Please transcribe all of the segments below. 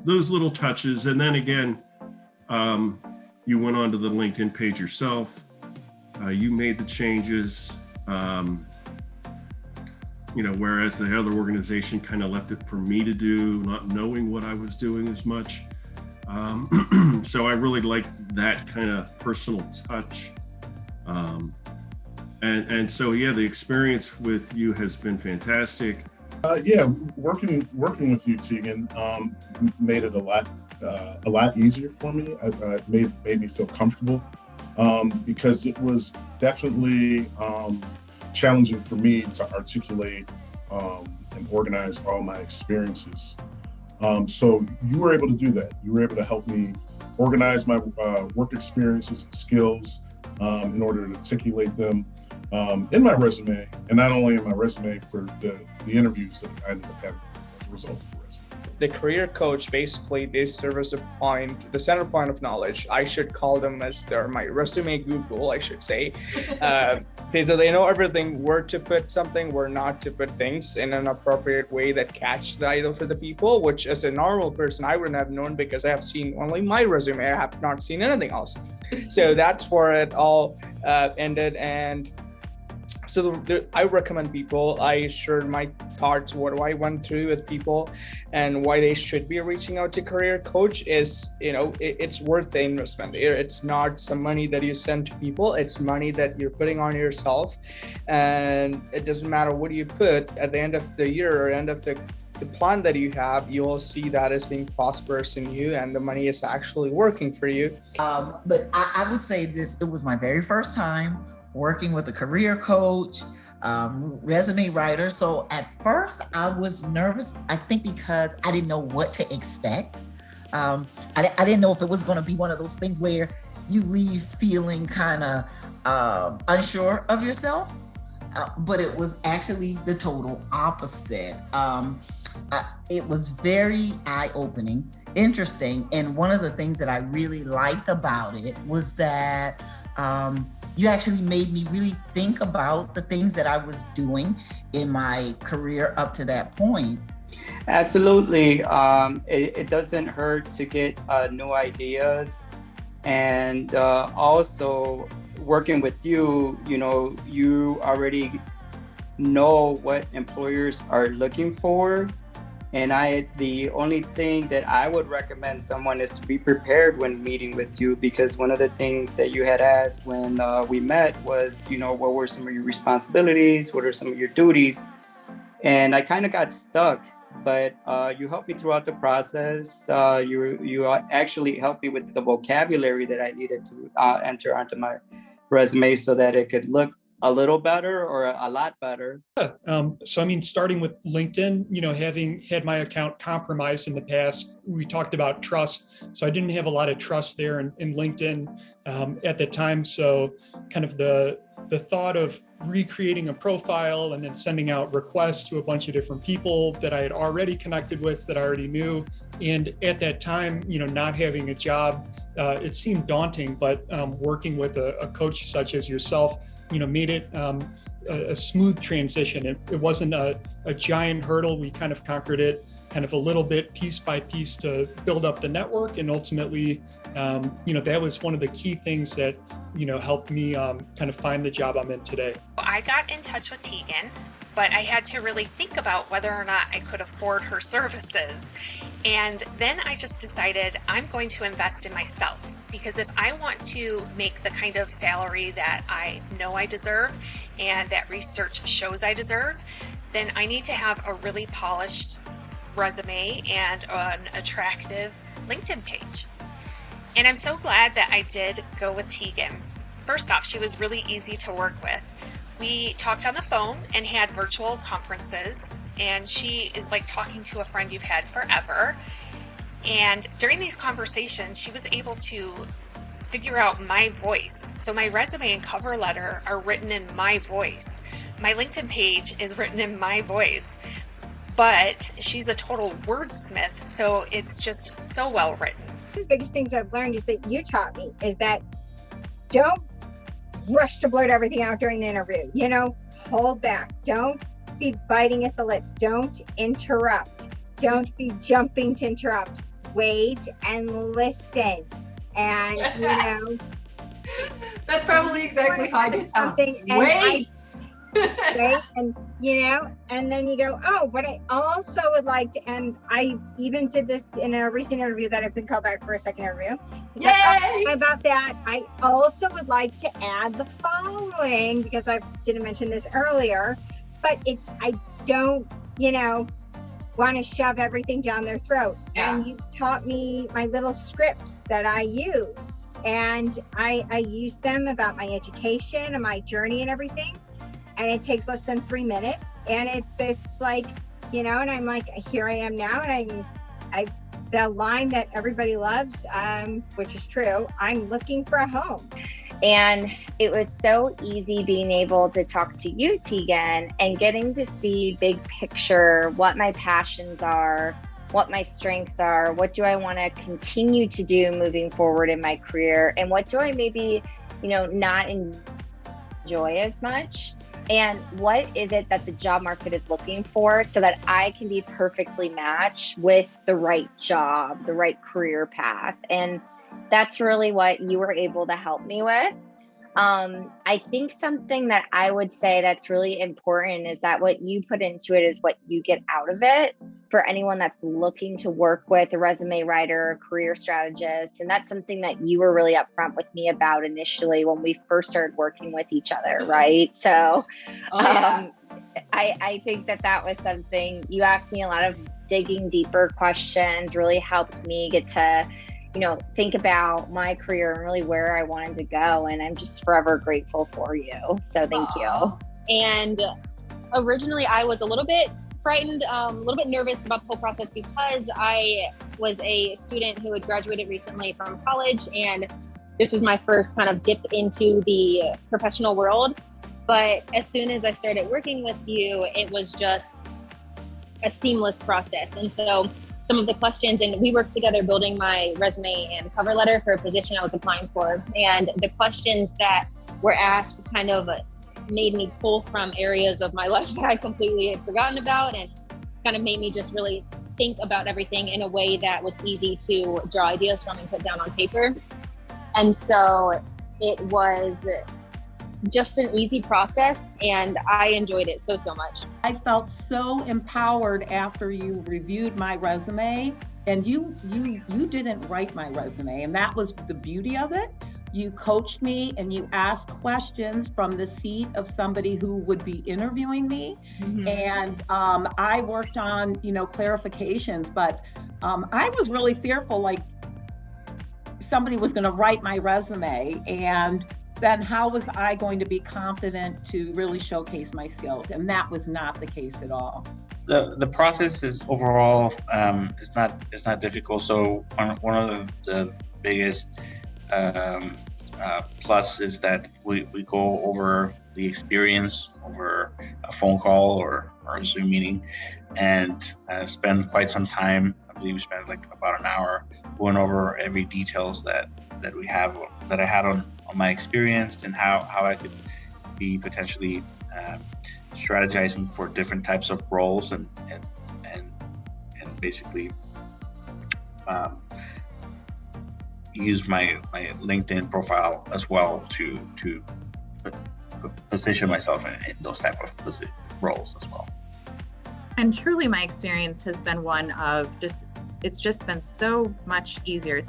those little touches. And then again, you went onto the LinkedIn page yourself. You made the changes, whereas the other organization kind of left it for me to do, not knowing what I was doing as much. So I really like that kind of personal touch. And so, yeah, the experience with you has been fantastic. Working with you, Tegan, made it a lot easier for me. Made me feel comfortable because it was definitely challenging for me to articulate and organize all my experiences. So you were able to do that. You were able to help me organize my work experiences and skills in order to articulate them in my resume, and not only in my resume for the interviews that I ended up having as a result of the resume. The career coach, basically, they serve as the center point of knowledge. I should call them as my resume Google, I should say. They know everything, where to put something, where not to put things in an appropriate way that catch the eye for the people, which as a normal person, I wouldn't have known because I have seen only my resume. I have not seen anything else. So that's where it all ended. And so I recommend people. I shared my thoughts, what I went through with people, and why they should be reaching out to career coach is, it's worth the investment. It's not some money that you send to people. It's money that you're putting on yourself, and it doesn't matter what you put at the end of the year or end of the plan that you have, you will see that as being prosperous in you, and the money is actually working for you. But I would say this: it was my very first time working with a career coach, resume writer. So at first I was nervous, I think because I didn't know what to expect. I didn't know if it was going to be one of those things where you leave feeling kind of unsure of yourself, but it was actually the total opposite. It was very eye-opening, interesting. And one of the things that I really liked about it was that you actually made me really think about the things that I was doing in my career up to that point. Absolutely. It doesn't hurt to get new ideas. And also working with you, you already know what employers are looking for. And the only thing that I would recommend someone is to be prepared when meeting with you, because one of the things that you had asked when we met was, what were some of your responsibilities? What are some of your duties? And I kind of got stuck, but you helped me throughout the process. You actually helped me with the vocabulary that I needed to enter onto my resume so that it could look a little better or a lot better. Starting with LinkedIn, having had my account compromised in the past, we talked about trust. So I didn't have a lot of trust there in LinkedIn at the time. So kind of the thought of recreating a profile and then sending out requests to a bunch of different people that I had already connected with, that I already knew. And at that time, not having a job, it seemed daunting, but working with a coach such as yourself, made it a smooth transition. It wasn't a giant hurdle. We kind of conquered it kind of a little bit, piece by piece, to build up the network. And ultimately, that was one of the key things that, helped me kind of find the job I'm in today. I got in touch with Tegan, but I had to really think about whether or not I could afford her services. And then I just decided I'm going to invest in myself, because if I want to make the kind of salary that I know I deserve and that research shows I deserve, then I need to have a really polished resume and an attractive LinkedIn page. And I'm so glad that I did go with Tegan. First off, she was really easy to work with. We talked on the phone and had virtual conferences, and she is like talking to a friend you've had forever. And during these conversations, she was able to figure out my voice. So my resume and cover letter are written in my voice. My LinkedIn page is written in my voice, but she's a total wordsmith, so it's just so well written. The biggest things I've learned is that you taught me is that don't rush to blurt everything out during the interview. Hold back. Don't be biting at the lip. Don't interrupt. Don't be jumping to interrupt. wait and listen. And, you know, That's probably exactly how I just something and wait. right? And you know, and then you go, oh, but I also would like to, and I even did this in a recent interview that I've been called back for a second interview. Yay! About that, I also would like to add the following because I didn't mention this earlier, but it's I don't, you know, want to shove everything down their throat. Yeah. And you taught me my little scripts that I use, and I use them about my education and my journey and everything. And it takes less than 3 minutes, and it's like, you know, and I'm like, here I am now, and I the line that everybody loves, which is true, I'm looking for a home. And it was so easy being able to talk to you, Tegan, and getting to see big picture, what my passions are, what my strengths are, what do I want to continue to do moving forward in my career, and what do I maybe, you know, not enjoy as much. And what is it that the job market is looking for so that I can be perfectly matched with the right job, the right career path. And that's really what you were able to help me with. I think something that I would say that's really important is that what you put into it is what you get out of it for anyone that's looking to work with a resume writer, a career strategist. And that's something that you were really upfront with me about initially when we first started working with each other, right? So I think that was something you asked me a lot of digging deeper questions, really helped me get to, you know, think about my career and really where I wanted to go. And I'm just forever grateful for you. So thank you. And originally I was a little bit frightened, a little bit nervous about the whole process because I was a student who had graduated recently from college, and this was my first kind of dip into the professional world. But as soon as I started working with you, it was just a seamless process. And so some of the questions, and we worked together building my resume and cover letter for a position I was applying for. And the questions that were asked kind of made me pull from areas of my life that I completely had forgotten about, and kind of made me just really think about everything in a way that was easy to draw ideas from and put down on paper. And so it was just an easy process, and I enjoyed it so much. I felt so empowered after you reviewed my resume, and you didn't write my resume, and that was the beauty of it. You coached me and you asked questions from the seat of somebody who would be interviewing me. Mm-hmm. And I worked on, you know, clarifications, but I was really fearful, like somebody was going to write my resume, and then how was I going to be confident to really showcase my skills? And that was not the case at all. The process is overall it's not difficult. So one of the biggest plus is that we go over the experience over a phone call or a Zoom meeting, and spend quite some time. I believe we spent like about an hour going over every details that I had on my experience and how I could be potentially strategizing for different types of roles and basically use my LinkedIn profile as well to position myself in those type of roles as well. And truly my experience has been one of it's just been so much easier. It's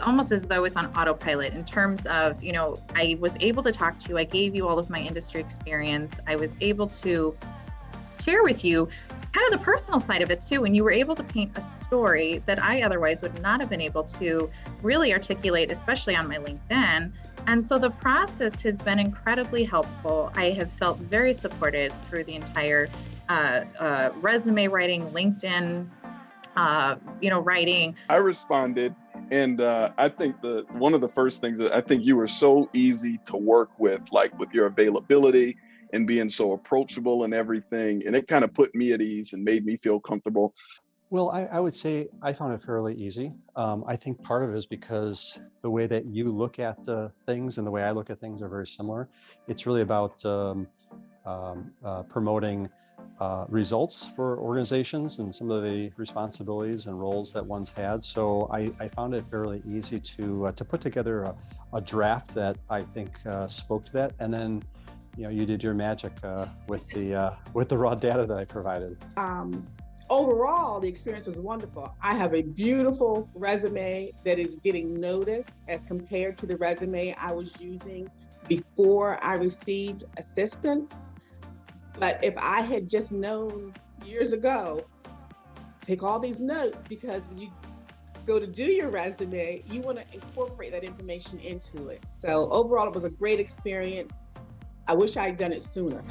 almost as though it's on autopilot in terms of, you know, I was able to talk to you, I gave you all of my industry experience, I was able to share with you kind of the personal side of it too, and you were able to paint a story that I otherwise would not have been able to really articulate, especially on my LinkedIn. And so the process has been incredibly helpful. I have felt very supported through the entire resume writing, LinkedIn, writing. I responded, and I think one of the first things that I think you were so easy to work with, like with your availability and being so approachable and everything, and it kind of put me at ease and made me feel comfortable. Well, I would say I found it fairly easy. I think part of it is because the way that you look at things and the way I look at things are very similar. It's really about promoting results for organizations and some of the responsibilities and roles that one's had. So I found it fairly easy to put together a draft that I think spoke to that. And then, you did your magic with the raw data that I provided. Overall, the experience was wonderful. I have a beautiful resume that is getting noticed as compared to the resume I was using before I received assistance. But if I had just known years ago, take all these notes, because when you go to do your resume, you want to incorporate that information into it. So overall, it was a great experience. I wish I had done it sooner.